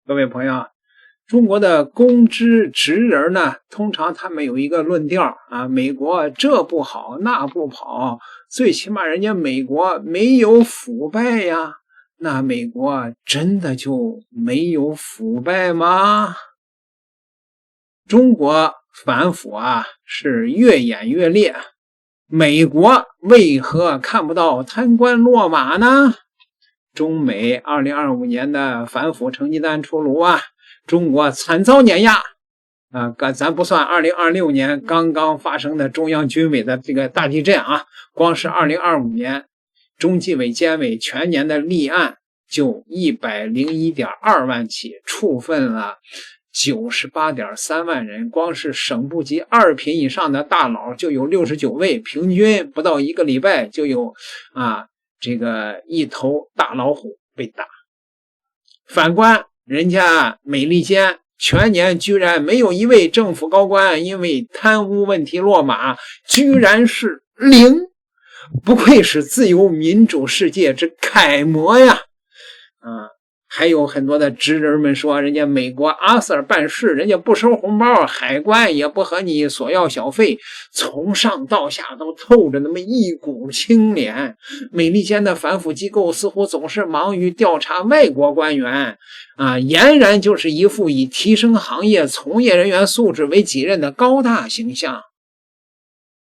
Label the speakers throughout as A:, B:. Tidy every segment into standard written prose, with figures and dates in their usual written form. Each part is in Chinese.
A: 各位朋友，中国的公知职人呢，通常他们有一个论调啊，美国这不好那不好，最起码人家美国没有腐败呀。那美国真的就没有腐败吗？中国反腐啊是越演越烈，美国为何看不到贪官落马呢？中美2025年的反腐成绩单出炉啊，中国惨遭碾压啊！咱不算2026年刚刚发生的中央军委的这个大地震啊，光是2025年中纪委监委全年的立案就101.2万起，处分了98.3万人，光是省部级2品以上的大佬就有69位，平均不到1个礼拜就有这个一头大老虎被打。反观人家美利坚全年居然没有一位政府高官因为贪污问题落马，居然是0，不愧是自由民主世界之楷模呀！还有很多的职人们说，人家美国阿 Sir 办事，人家不收红包，海关也不和你索要小费，从上到下都透着那么一股清廉。美利坚的反腐机构似乎总是忙于调查外国官员俨然就是一副以提升行业从业人员素质为己任的高大形象。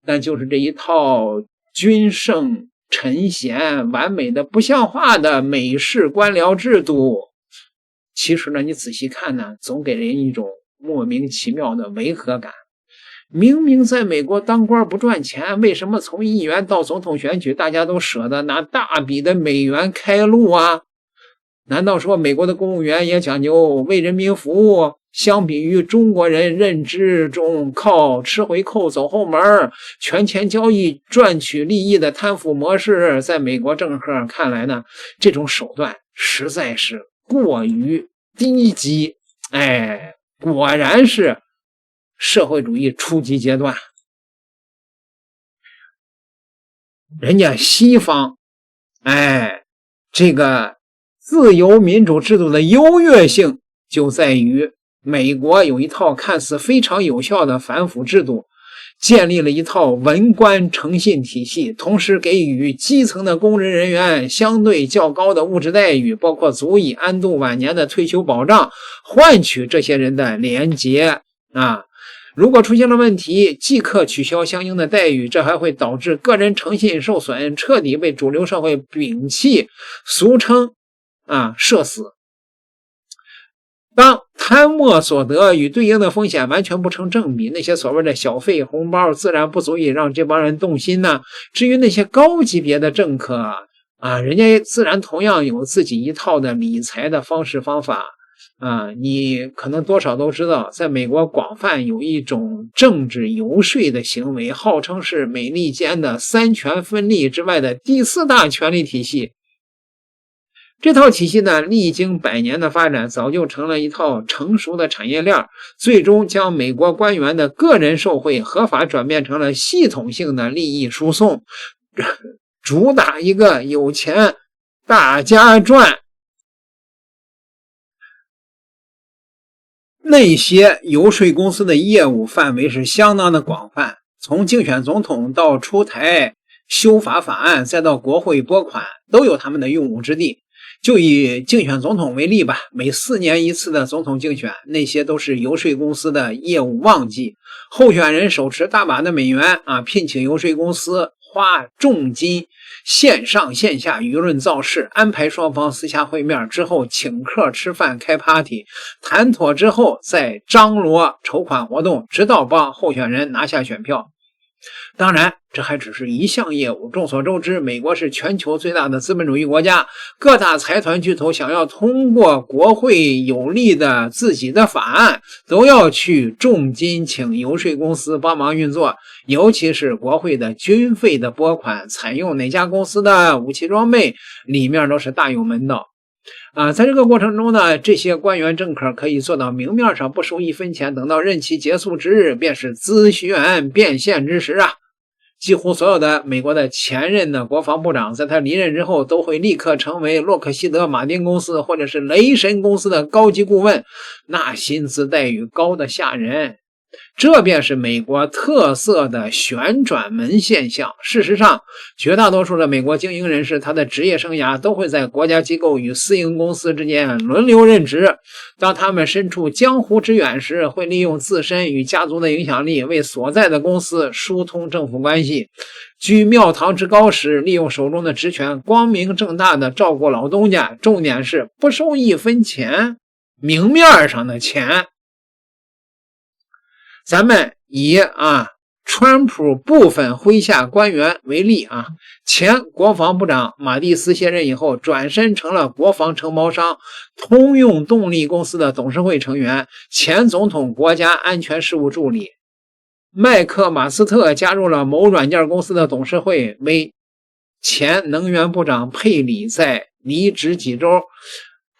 A: 但就是这一套君圣臣贤完美的不像话的美式官僚制度，其实呢你仔细看呢，总给人一种莫名其妙的违和感。明明在美国当官不赚钱，为什么从议员到总统选举大家都舍得拿大笔的美元开路啊？难道说美国的公务员也讲究为人民服务？相比于中国人认知中靠吃回扣走后门权钱交易赚取利益的贪腐模式，在美国政客看来呢，这种手段实在是过于低级。果然是社会主义初级阶段。人家西方这个自由民主制度的优越性就在于美国有一套看似非常有效的反腐制度，建立了一套文官诚信体系，同时给予基层的公职人员相对较高的物质待遇，包括足以安度晚年的退休保障，换取这些人的廉洁如果出现了问题，即刻取消相应的待遇，这还会导致个人诚信受损，彻底被主流社会摒弃，俗称社死。当贪墨所得与对应的风险完全不成正比，那些所谓的小费红包自然不足以让这帮人动心呢。至于那些高级别的政客人家自然同样有自己一套的理财的方式方法你可能多少都知道，在美国广泛有一种政治游说的行为，号称是美利坚的3权分立之外的第4大权力体系。这套体系呢，历经100年的发展，早就成了一套成熟的产业链，最终将美国官员的个人受贿合法转变成了系统性的利益输送，主打一个有钱大家赚。那些游说公司的业务范围是相当的广泛，从竞选总统到出台修法法案，再到国会拨款，都有他们的用武之地。就以竞选总统为例吧，每4年一次的总统竞选，那些都是游说公司的业务旺季，候选人手持大把的美元聘请游说公司花重金线上线下舆论造势，安排双方私下会面之后请客吃饭开 party， 谈妥之后再张罗筹款活动，直到帮候选人拿下选票。当然这还只是一项业务，众所周知，美国是全球最大的资本主义国家，各大财团巨头想要通过国会有利的自己的法案，都要去重金请游说公司帮忙运作，尤其是国会的军费的拨款，采用哪家公司的武器装备，里面都是大有门道。在这个过程中呢，这些官员政客可以做到明面上不收1分钱，等到任期结束之日便是资源变现之时几乎所有的美国的前任的国防部长，在他离任之后，都会立刻成为洛克希德马丁公司或者是雷神公司的高级顾问，那薪资待遇高的吓人。这便是美国特色的旋转门现象。事实上，绝大多数的美国精英人士，他的职业生涯都会在国家机构与私营公司之间轮流任职。当他们身处江湖之远时，会利用自身与家族的影响力，为所在的公司疏通政府关系；居庙堂之高时，利用手中的职权，光明正大的照顾老东家，重点是不收一分钱，明面上的钱。咱们以川普部分麾下官员为例前国防部长马蒂斯卸任以后，转身成了国防承包商通用动力公司的董事会成员，前总统国家安全事务助理麦克马斯特加入了某软件公司的董事会，为前能源部长佩里在离职几周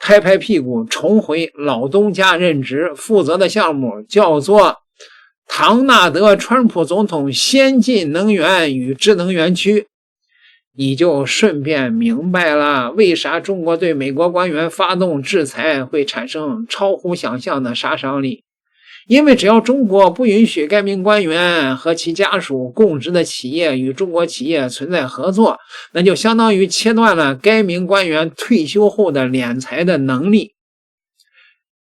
A: 拍拍屁股重回老东家任职，负责的项目叫做唐纳德川普总统先进能源与智能园区。你就顺便明白了为啥中国对美国官员发动制裁会产生超乎想象的杀伤力。因为只要中国不允许该名官员和其家属供职的企业与中国企业存在合作，那就相当于切断了该名官员退休后的敛财的能力。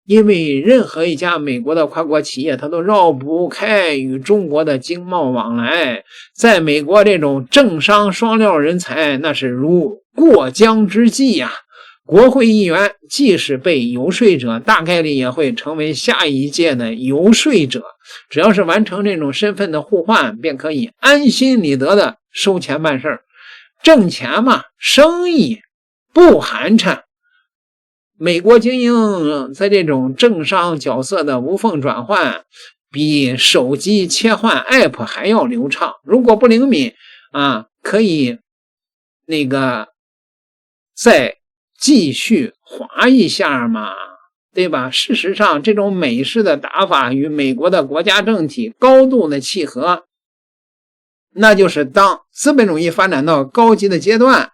A: 因为任何一家美国的跨国企业，它都绕不开与中国的经贸往来。在美国，这种政商双料人才那是如过江之鲫呀。国会议员即使被游说者，大概率也会成为下一届的游说者。只要是完成这种身份的互换，便可以安心理得的收钱办事儿。挣钱嘛，生意不寒碜。美国精英在这种政商角色的无缝转换，比手机切换 App 还要流畅。如果不灵敏可以再继续滑一下嘛，对吧？事实上，这种美式的打法与美国的国家政体高度的契合，那就是当资本主义发展到高级的阶段，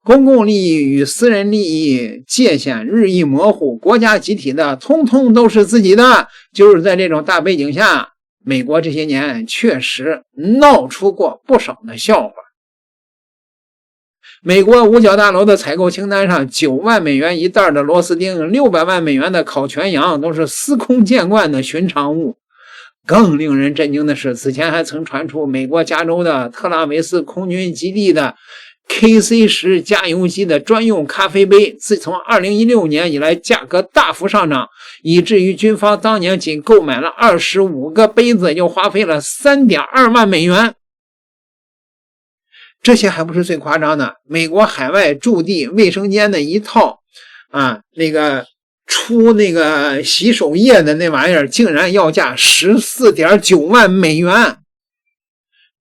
A: 公共利益与私人利益界限日益模糊，国家集体的通通都是自己的。就是在这种大背景下，美国这些年确实闹出过不少的笑话。美国五角大楼的采购清单上，9万美元一袋的螺丝钉，600万美元的烤全羊都是司空见惯的寻常物。更令人震惊的是，此前还曾传出美国加州的特拉维斯空军基地的 KC10 加油机的专用咖啡杯，自从2016年以来价格大幅上涨，以至于军方当年仅购买了25个杯子就花费了3.2万美元。这些还不是最夸张的，美国海外驻地卫生间的一套出洗手液的那玩意儿，竟然要价14.9万美元。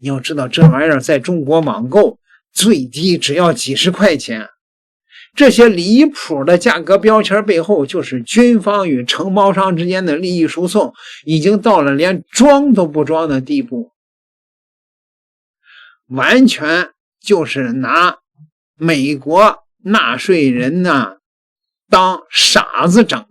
A: 你要知道，这玩意儿在中国网购最低只要几十块钱。这些离谱的价格标签背后，就是军方与承包商之间的利益输送，已经到了连装都不装的地步。完全就是拿美国纳税人当傻子整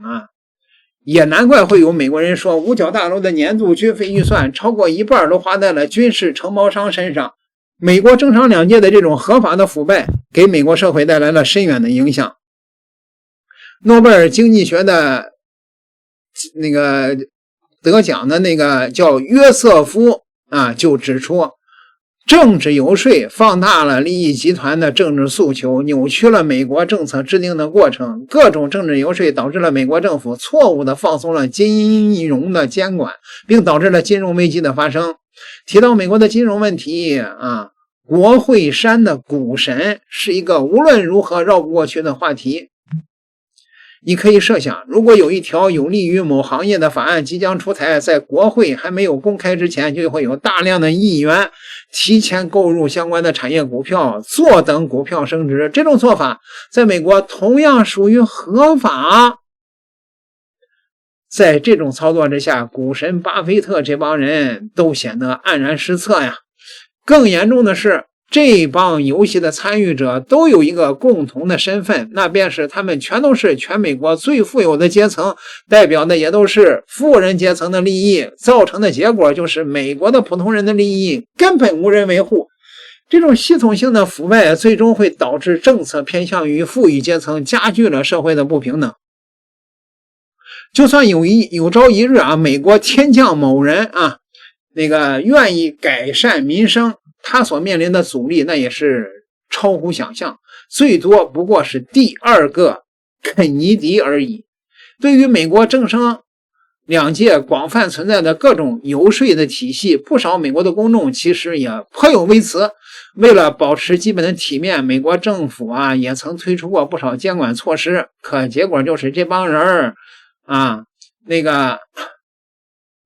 A: 也难怪会有美国人说，五角大楼的年度军费预算超过一半都花在了军事承包商身上。美国政商两界的这种合法的腐败，给美国社会带来了深远的影响。诺贝尔经济学的得奖的叫约瑟夫就指出，政治游说放大了利益集团的政治诉求，扭曲了美国政策制定的过程。各种政治游说导致了美国政府错误地放松了金融的监管，并导致了金融危机的发生。提到美国的金融问题国会山的股神是一个无论如何绕不过去的话题。你可以设想，如果有一条有利于某行业的法案即将出台，在国会还没有公开之前，就会有大量的议员提前购入相关的产业股票，坐等股票升值。这种做法在美国同样属于合法。在这种操作之下，股神巴菲特这帮人都显得黯然失色呀。更严重的是，这帮游戏的参与者都有一个共同的身份，那便是他们全都是全美国最富有的阶层，代表的也都是富人阶层的利益，造成的结果就是美国的普通人的利益根本无人维护。这种系统性的腐败最终会导致政策偏向于富裕阶层，加剧了社会的不平等。就算有朝一日啊，美国天降某人啊，愿意改善民生，他所面临的阻力那也是超乎想象，最多不过是第二个肯尼迪而已。对于美国政商两界广泛存在的各种游说的体系，不少美国的公众其实也颇有微词。为了保持基本的体面，美国政府啊也曾推出过不少监管措施，可结果就是这帮人啊，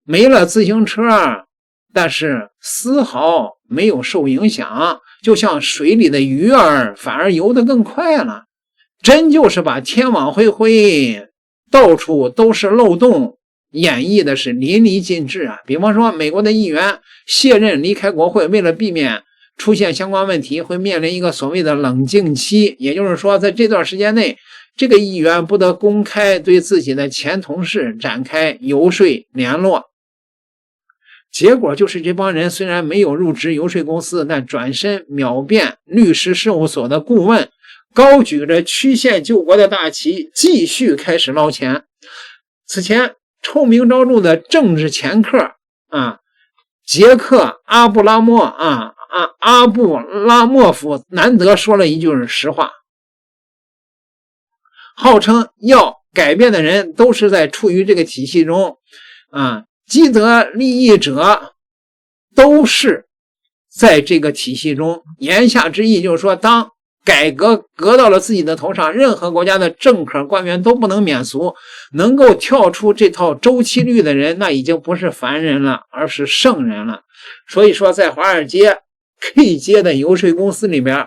A: 没了自行车，但是丝毫没有受影响，就像水里的鱼儿反而游得更快了，真就是把天网恢恢，到处都是漏洞演绎的是淋漓尽致啊！比方说，美国的议员卸任离开国会，为了避免出现相关问题，会面临一个所谓的冷静期，也就是说，在这段时间内，这个议员不得公开对自己的前同事展开游说联络。结果就是这帮人虽然没有入职游说公司，但转身秒变律师事务所的顾问，高举着曲线救国的大旗，继续开始捞钱。此前臭名昭著的政治掮客杰克阿布拉莫夫难得说了一句实话，号称要改变的人都是在处于这个体系中既得利益者都是在这个体系中，言下之意就是说，当改革革到了自己的头上，任何国家的政客官员都不能免俗，能够跳出这套周期率的人，那已经不是凡人了，而是圣人了。所以说，在华尔街 K 街的游说公司里边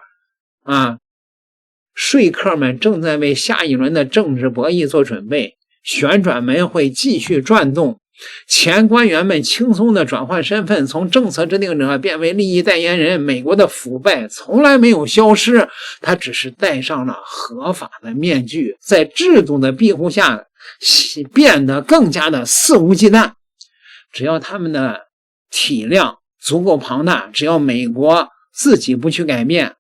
A: 说客们正在为下一轮的政治博弈做准备，旋转门会继续转动，前官员们轻松地转换身份，从政策制定者变为利益代言人。美国的腐败从来没有消失，它只是戴上了合法的面具，在制度的庇护下变得更加的肆无忌惮。只要他们的体量足够庞大，只要美国自己不去改变，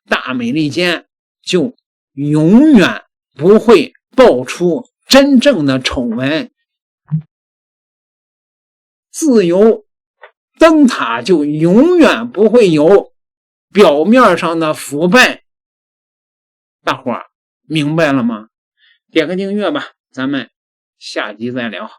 A: 大美利坚就永远不会爆出真正的丑闻，自由灯塔就永远不会有表面上的腐败。大伙儿明白了吗？点个订阅吧，咱们下集再聊。